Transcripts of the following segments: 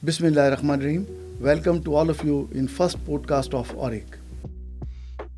Bismillahirrahmanirrahim. Welcome to all of you in first podcast of ORIC.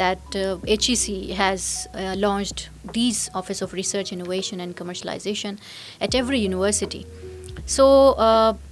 that HEC has launched these Office of Research, Innovation and Commercialization at every university. So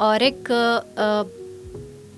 ORIC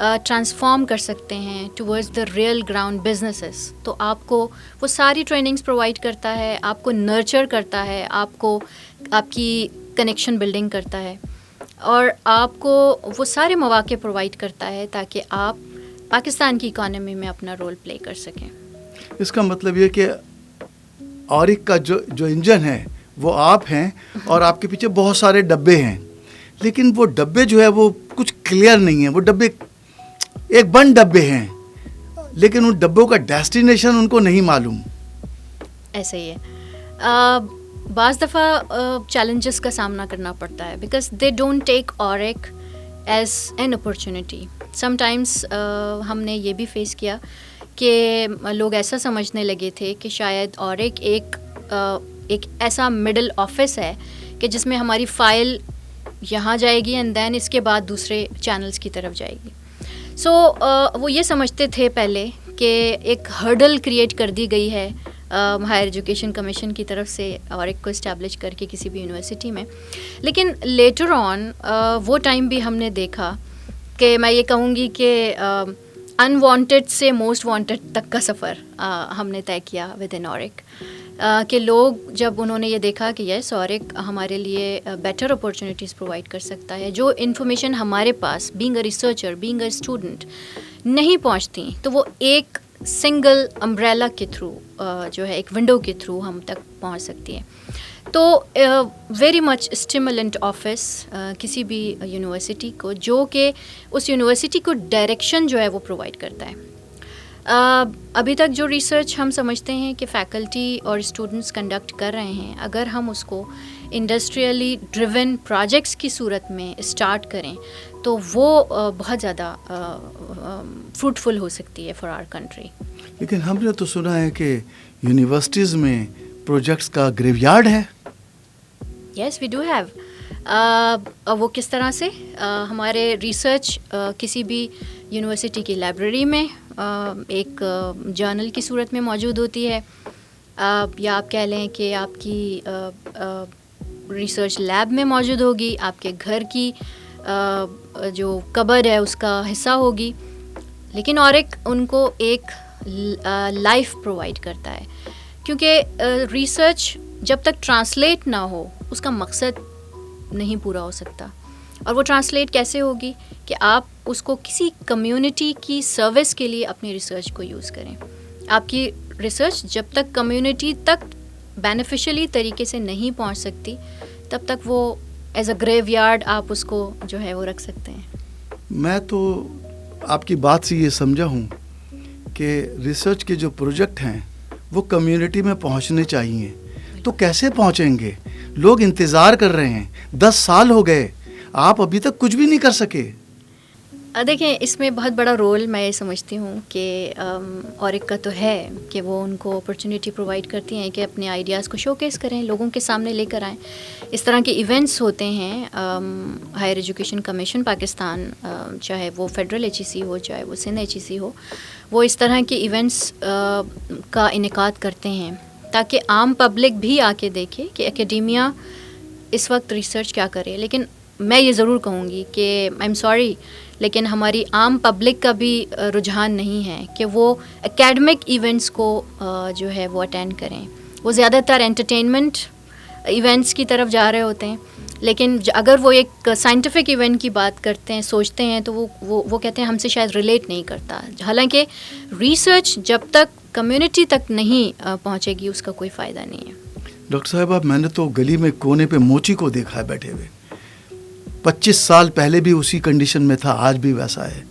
transform کر سکتے ہیں towards the real ground businesses. تو آپ کو وہ ساری trainings provide کرتا ہے, آپ کو نرچر کرتا ہے, آپ کو آپ کی کنیکشن بلڈنگ کرتا ہے, اور آپ کو وہ سارے مواقع پرووائڈ کرتا ہے تاکہ آپ پاکستان کی اکانومی میں اپنا رول پلے کر سکیں. اس کا مطلب یہ کہ اورک کا جو انجن ہے وہ آپ ہیں, اور آپ کے پیچھے بہت سارے ڈبے ہیں, لیکن وہ ڈبے جو ہے وہ کچھ کلیئر نہیں ہیں. وہ ڈبے ایک بند ڈبے ہیں, لیکن ان ڈبوں کا ڈیسٹینیشن ان کو نہیں معلوم. ایسا ہی ہے. بعض دفعہ چیلنجز کا سامنا کرنا پڑتا ہے because they don't take work as an opportunity. Some times ہم نے یہ بھی فیس کیا کہ لوگ ایسا سمجھنے لگے تھے کہ شاید اورک ایک ایسا مڈل آفس ہے کہ جس میں ہماری فائل یہاں جائے گی اینڈ دین اس کے بعد دوسرے چینلز کی طرف جائے گی. سو وہ یہ سمجھتے تھے پہلے کہ ایک ہرڈل کریٹ کر دی گئی ہے ہائر ایجوکیشن کمیشن کی طرف سے اورک کو اسٹیبلش کر کے کسی بھی یونیورسٹی میں. لیکن لیٹر آن وہ ٹائم بھی ہم نے دیکھا کہ میں یہ کہوں گی کہ انوانٹیڈ سے موسٹ وانٹیڈ تک کا سفر ہم نے طے کیا ود ان اورک, کہ لوگ جب انہوں نے یہ دیکھا کہ یس اورک ہمارے لیے بیٹر اپارچونیٹیز پرووائڈ کر سکتا ہے, جو انفارمیشن ہمارے پاس being a researcher being a student نہیں پہنچتی, تو وہ ایک سنگل امبریلا کے تھرو جو ہے ایک ونڈو کے تھرو ہم تک پہنچ سکتی ہے. تو ویری مچ اسٹیمولنٹ آفس کسی بھی یونیورسٹی کو, جو کہ اس یونیورسٹی کو ڈائریکشن جو ہے وہ پرووائڈ کرتا ہے. ابھی تک جو ریسرچ ہم سمجھتے ہیں کہ فیکلٹی اور اسٹوڈنٹس کنڈکٹ کر رہے ہیں, اگر ہم اس کو انڈسٹریلی ڈریون پروجیکٹس کی صورت میں اسٹارٹ کریں تو وہ بہت زیادہ فروٹفل ہو سکتی ہے فار آور کنٹری. لیکن ہم نے تو سنا ہے کہ یونیورسٹیز میں پروجیکٹس کا گریو یارڈ ہے. یس وی ڈو ہیو. وہ کس طرح سے؟ ہمارے ریسرچ کسی بھی یونیورسٹی کی لائبریری میں ایک جرنل کی صورت میں موجود ہوتی ہے, یا آپ کہہ لیں کہ آپ کی ریسرچ لیب میں موجود ہوگی, آپ کے گھر کی جو کبر ہے اس کا حصہ ہوگی. لیکن اورک ان کو ایک لائف پرووائڈ کرتا ہے, کیونکہ ریسرچ جب تک ٹرانسلیٹ نہ ہو اس کا مقصد نہیں پورا ہو سکتا. اور وہ ٹرانسلیٹ کیسے ہوگی کہ آپ اس کو کسی کمیونٹی کی سروس کے لیے اپنی ریسرچ کو یوز کریں. آپ کی ریسرچ جب تک کمیونٹی تک بینیفیشلی طریقے سے نہیں پہنچ سکتی تب تک وہ ایز اے گریو یارڈ آپ اس کو جو ہے وہ رکھ سکتے ہیں. میں تو آپ کی بات سے یہ سمجھا ہوں کہ ریسرچ کے جو پروجیکٹ ہیں وہ کمیونٹی میں پہنچنے چاہیے. تو کیسے پہنچیں گے؟ لوگ انتظار کر رہے ہیں, 10 سال ہو گئے, آپ ابھی تک کچھ بھی نہیں کر سکے. دیکھیں اس میں بہت بڑا رول میں یہ سمجھتی ہوں کہ اورک کا تو ہے کہ وہ ان کو اپرچونیٹی پرووائڈ کرتی ہیں کہ اپنے آئیڈیاز کو شو کیس کریں, لوگوں کے سامنے لے کر آئیں. اس طرح کے ایونٹس ہوتے ہیں ہائر ایجوکیشن کمیشن پاکستان, چاہے وہ فیڈرل ایچ ای سی ہو چاہے وہ سندھ ایچ ای سی ہو, وہ اس طرح کے ایونٹس کا انعقاد کرتے ہیں تاکہ عام پبلک بھی آ کے دیکھے کہ اکیڈیمیا اس وقت ریسرچ کیا کرے. لیکن میں یہ ضرور کہوں گی کہ آئی ایم سوری لیکن ہماری عام پبلک کا بھی رجحان نہیں ہے کہ وہ اکیڈمک ایونٹس کو جو ہے وہ اٹینڈ کریں. وہ زیادہ تر انٹرٹینمنٹ ایونٹس کی طرف جا رہے ہوتے ہیں, لیکن اگر وہ ایک سائنٹیفک ایونٹ کی بات کرتے ہیں سوچتے ہیں تو وہ کہتے ہیں ہم سے شاید ریلیٹ نہیں کرتا. حالانکہ ریسرچ جب تک کمیونٹی تک نہیں پہنچے گی اس کا کوئی فائدہ نہیں ہے. ڈاکٹر صاحبہ میں نے تو گلی میں کونے پہ موچی کو دیکھا ہے بیٹھے ہوئے, 25 سال پہلے بھی اسی کنڈیشن میں تھا, آج بھی ویسا ہے.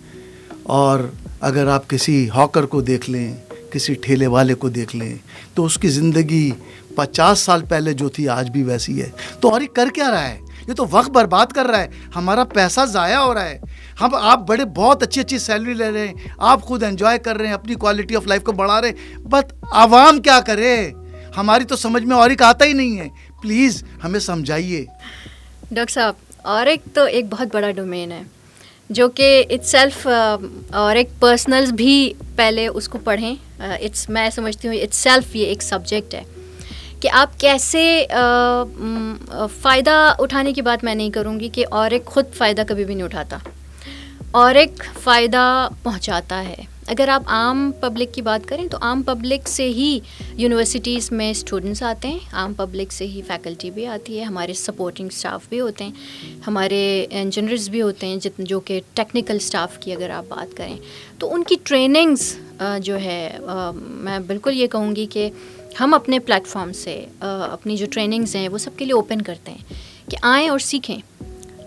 اور اگر آپ کسی ہاکر کو دیکھ لیں, کسی ٹھیلے والے کو دیکھ لیں تو اس کی زندگی 50 سال پہلے جو تھی آج بھی ویسی ہے. تو اور یہ کر کیا رہا ہے؟ یہ تو وقت برباد کر رہا ہے, ہمارا پیسہ ضائع ہو رہا ہے. آپ بہت اچھی سیلری لے رہے ہیں, آپ خود انجوائے کر رہے ہیں, اپنی کوالٹی آف لائف کو بڑھا رہے ہیں, بٹ عوام کیا کرے؟ ہماری تو سمجھ میں اورک آتا ہی نہیں ہے. پلیز ہمیں سمجھائیے. ڈاکٹر صاحب اورک تو ایک بہت بڑا ڈومین ہے جو کہ اٹ سیلف اورک پرسنلز بھی پہلے اس کو پڑھیں. میں سمجھتی ہوں اٹ سیلف یہ ایک سبجیکٹ ہے کہ آپ کیسے فائدہ اٹھانے کی بات میں نہیں کروں گی کہ اورک خود فائدہ کبھی بھی نہیں اٹھاتا. اور ایک فائدہ پہنچاتا ہے. اگر آپ عام پبلک کی بات کریں تو عام پبلک سے ہی یونیورسٹیز میں اسٹوڈنٹس آتے ہیں, عام پبلک سے ہی فیکلٹی بھی آتی ہے, ہمارے سپورٹنگ اسٹاف بھی ہوتے ہیں, ہمارے انجینئرز بھی ہوتے ہیں, جو کہ ٹیکنیکل اسٹاف کی اگر آپ بات کریں تو ان کی ٹریننگز جو ہے میں بالکل یہ کہوں گی کہ ہم اپنے پلیٹ فارم سے اپنی جو ٹریننگز ہیں وہ سب کے لیے اوپن کرتے ہیں کہ آئیں اور سیکھیں.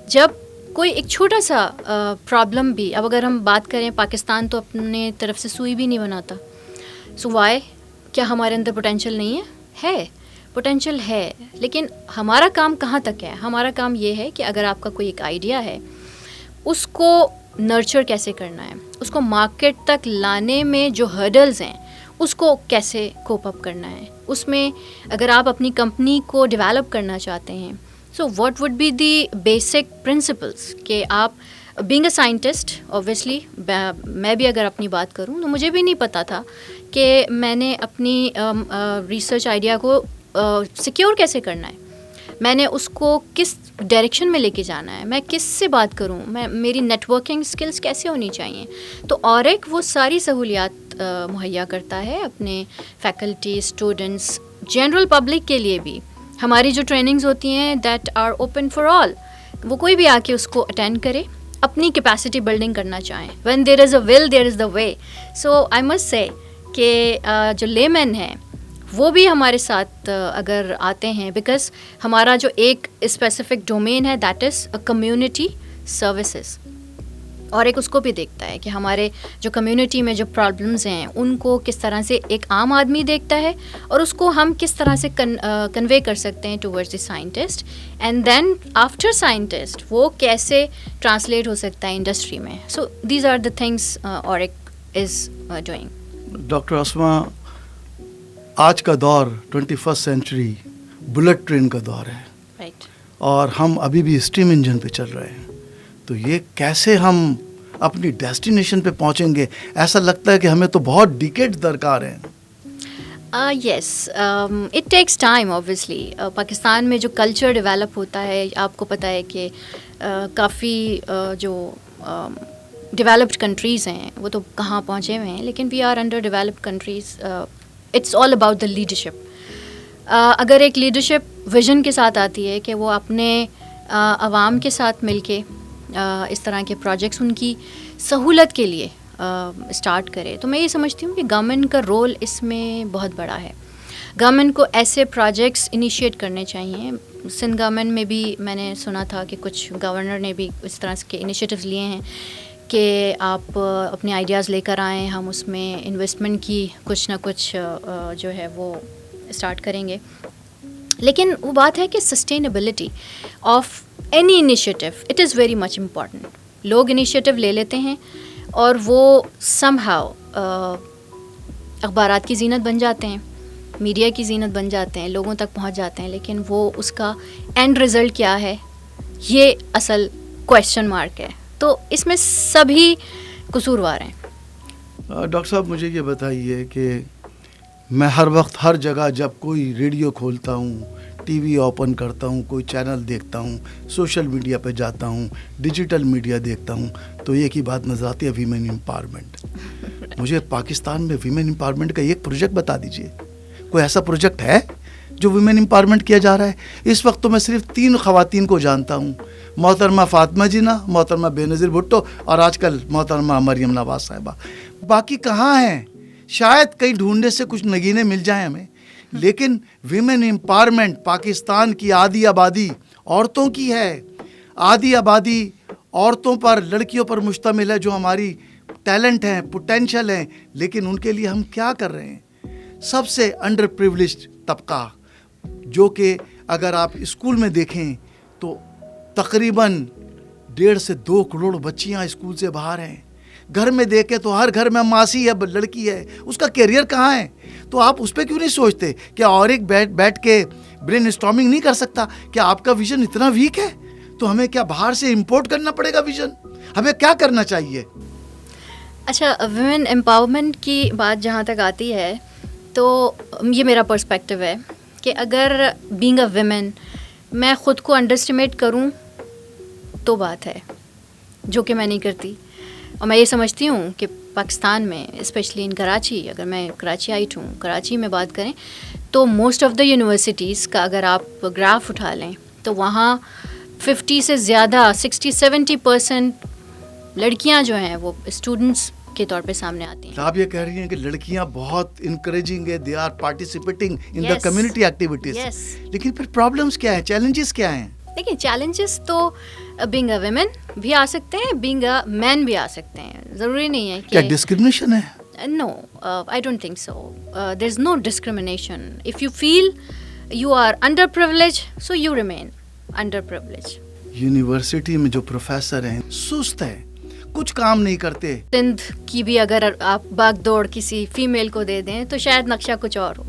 جب کوئی ایک چھوٹا سا پرابلم بھی, اب اگر ہم بات کریں پاکستان تو اپنے طرف سے سوئی بھی نہیں بناتا, سو وائی, کیا ہمارے اندر پوٹینشیل نہیں ہے پوٹینشیل ہے, لیکن ہمارا کام کہاں تک ہے؟ ہمارا کام یہ ہے کہ اگر آپ کا کوئی ایک آئیڈیا ہے اس کو نرچر کیسے کرنا ہے, اس کو مارکیٹ تک لانے میں جو ہرڈلز ہیں اس کو کیسے کوپ اپ کرنا ہے, اس میں اگر آپ اپنی کمپنی کو ڈیولپ کرنا چاہتے ہیں, so what would be the basic principles کہ آپ بینگ اے سائنٹسٹ, اوبویسلی میں بھی اگر اپنی بات کروں تو مجھے بھی نہیں پتہ تھا کہ میں نے اپنی ریسرچ آئیڈیا کو سیکیور کیسے کرنا ہے, میں نے اس کو کس ڈائریکشن میں لے کے جانا ہے, میں کس سے بات کروں, میری نیٹ ورکنگ اسکلس کیسے ہونی چاہیے. تو اوریک وہ ساری سہولیات مہیا کرتا ہے اپنے فیکلٹی, اسٹوڈنٹس, جنرل پبلک کے لیے بھی. ہماری جو ٹریننگز ہوتی ہیں that are open for all, وہ کوئی بھی آ کے اس کو اٹینڈ کرے, اپنی کیپیسٹی بلڈنگ کرنا چاہیں. When there is a will there is the way. So I must سے کہ جو لے مین ہیں وہ بھی ہمارے ساتھ اگر آتے ہیں, بیکاز ہمارا جو ایک اسپیسیفک ڈومین ہے دیٹ از کمیونٹی سروسز, اور ایک اس کو بھی دیکھتا ہے کہ ہمارے جو کمیونٹی میں جو پرابلمز ہیں ان کو کس طرح سے ایک عام آدمی دیکھتا ہے اور اس کو ہم کس طرح سے کنوے کر سکتے ہیں towards the scientist, and then after scientist وہ کیسے ٹرانسلیٹ ہو سکتا ہے انڈسٹری میں. So these are the things اوریک از ڈوئنگ. ڈاکٹر اسما, آج کا دور 21 سینچری بلٹ ٹرین کا دور ہے, رائٹ, اور ہم ابھی بھی اسٹیم انجن پہ چل رہے ہیں, تو یہ کیسے ہم اپنی ڈیسٹینیشن پہ پہنچیں گے؟ ایسا لگتا ہے کہ ہمیں تو بہت ڈیکیڈ درکار ہیں. Yes, it takes time. Obviously Pakistan میں جو کلچر ڈیولپ ہوتا ہے, آپ کو پتہ ہے کہ کافی جو ڈیولپڈ کنٹریز ہیں وہ تو کہاں پہنچے ہوئے ہیں, لیکن we are under developed countries. It's all about the leadership. اگر ایک لیڈرشپ ویژن کے ساتھ آتی ہے کہ وہ اپنے عوام کے ساتھ مل کے اس طرح کے پروجیکٹس ان کی سہولت کے لیے اسٹارٹ کرے, تو میں یہ سمجھتی ہوں کہ گورنمنٹ کا رول اس میں بہت بڑا ہے. گورنمنٹ کو ایسے پروجیکٹس انیشیٹ کرنے چاہیے. سندھ گورنمنٹ میں بھی میں نے سنا تھا کہ کچھ گورنر نے بھی اس طرح کے انیشیٹوز لیے ہیں کہ آپ اپنے آئیڈیاز لے کر آئیں, ہم اس میں انویسٹمنٹ کی کچھ نہ کچھ جو ہے وہ اسٹارٹ کریں گے. لیکن وہ بات ہے کہ sustainability of any initiative, it is very much important. لوگ انیشیٹو لے لیتے ہیں اور وہ سم ہاؤ اخبارات کی زینت بن جاتے ہیں, میڈیا کی زینت بن جاتے ہیں, لوگوں تک پہنچ جاتے ہیں, لیکن وہ اس کا اینڈ رزلٹ کیا ہے یہ اصل کویشچن مارک ہے. تو اس میں سبھی قصوروار ہیں. ڈاکٹر صاحب, مجھے یہ بتائیے کہ میں ہر وقت ہر جگہ جب کوئی ریڈیو کھولتا ہوں, ٹی وی اوپن کرتا ہوں, کوئی چینل دیکھتا ہوں, سوشل میڈیا پہ جاتا ہوں, ڈیجیٹل میڈیا دیکھتا ہوں, تو ایک ہی بات نظر آتی ہے, ویمن امپاورمنٹ. مجھے پاکستان میں ویمن امپاورمنٹ کا ایک پروجیکٹ بتا دیجئے. کوئی ایسا پروجیکٹ ہے جو ویمن امپاورمنٹ کیا جا رہا ہے؟ اس وقت تو میں صرف 3 خواتین کو جانتا ہوں, محترمہ فاطمہ جناح, محترمہ بے نظیر بھٹو اور آج کل محترمہ مریم نواز صاحبہ. باقی کہاں ہیں؟ شاید کہیں ڈھونڈنے سے کچھ نگینے مل جائیں ہمیں, لیکن ویمن امپاورمنٹ پاکستان کی آدھی آبادی عورتوں کی ہے. آدھی آبادی عورتوں پر, لڑکیوں پر مشتمل ہے جو ہماری ٹیلنٹ ہیں, پوٹینشیل ہیں, لیکن ان کے لیے ہم کیا کر رہے ہیں؟ سب سے انڈر پریولیجڈ طبقہ, جو کہ اگر آپ اسکول میں دیکھیں تو تقریباً 1.5 سے 2 کروڑ بچیاں اسکول سے باہر ہیں. گھر میں دیکھیں تو ہر گھر میں ماسی ہے, لڑکی ہے, اس کا کیریئر کہاں ہے؟ تو آپ اس پہ کیوں نہیں سوچتے؟ کیا اور ایک بیٹھ کے برین اسٹارمنگ نہیں کر سکتا؟ کیا آپ کا ویژن اتنا ویک ہے تو ہمیں کیا باہر سے امپورٹ کرنا پڑے گا ویژن؟ ہمیں کیا کرنا چاہیے؟ اچھا, ویمن امپاورمنٹ کی بات جہاں تک آتی ہے تو یہ میرا پرسپیکٹیو ہے کہ اگر بینگ اے ویمن میں خود کو انڈر اسٹیمیٹ کروں تو بات ہے, جو کہ میں نہیں کرتی. اور میں یہ سمجھتی ہوں کہ پاکستان میں اسپیشلی ان کراچی، اگر میں کراچی آئی ہوں، کراچی میں بات کریں تو موسٹ آف دا یونیورسٹیز کا اگر آپ گراف اٹھا لیں تو وہاں 50 سے زیادہ 60-70% لڑکیاں جو ہیں وہ اسٹوڈنٹس کے طور پہ سامنے آتی ہیں. آپ یہ کہہ رہی ہیں کہ لڑکیاں بہت انکریجنگ ہے، they are participating in the Yes. Community activities. Yes. لیکن پھر پرابلمس کیا ہیں، چیلنجز کیا ہیں؟ دیکھیں چیلنجز تو بینگ اے ویمن بھی آ سکتے ہیں، بینگ اے مین بھی آ سکتے ہیں. ضروری نہیں ہے کیا کہ ڈسکرمنیشن ہے؟ No, I don't think so. There's no discrimination. If you feel you are underprivileged, so you remain underprivileged. University میں جو پروفیسر ہیں سست ہیں، کچھ کام نہیں کرتے. سندھ کی بھی اگر آپ باغ دوڑ کسی فیمیل کو دے دیں تو شاید نقشہ کچھ اور ہو.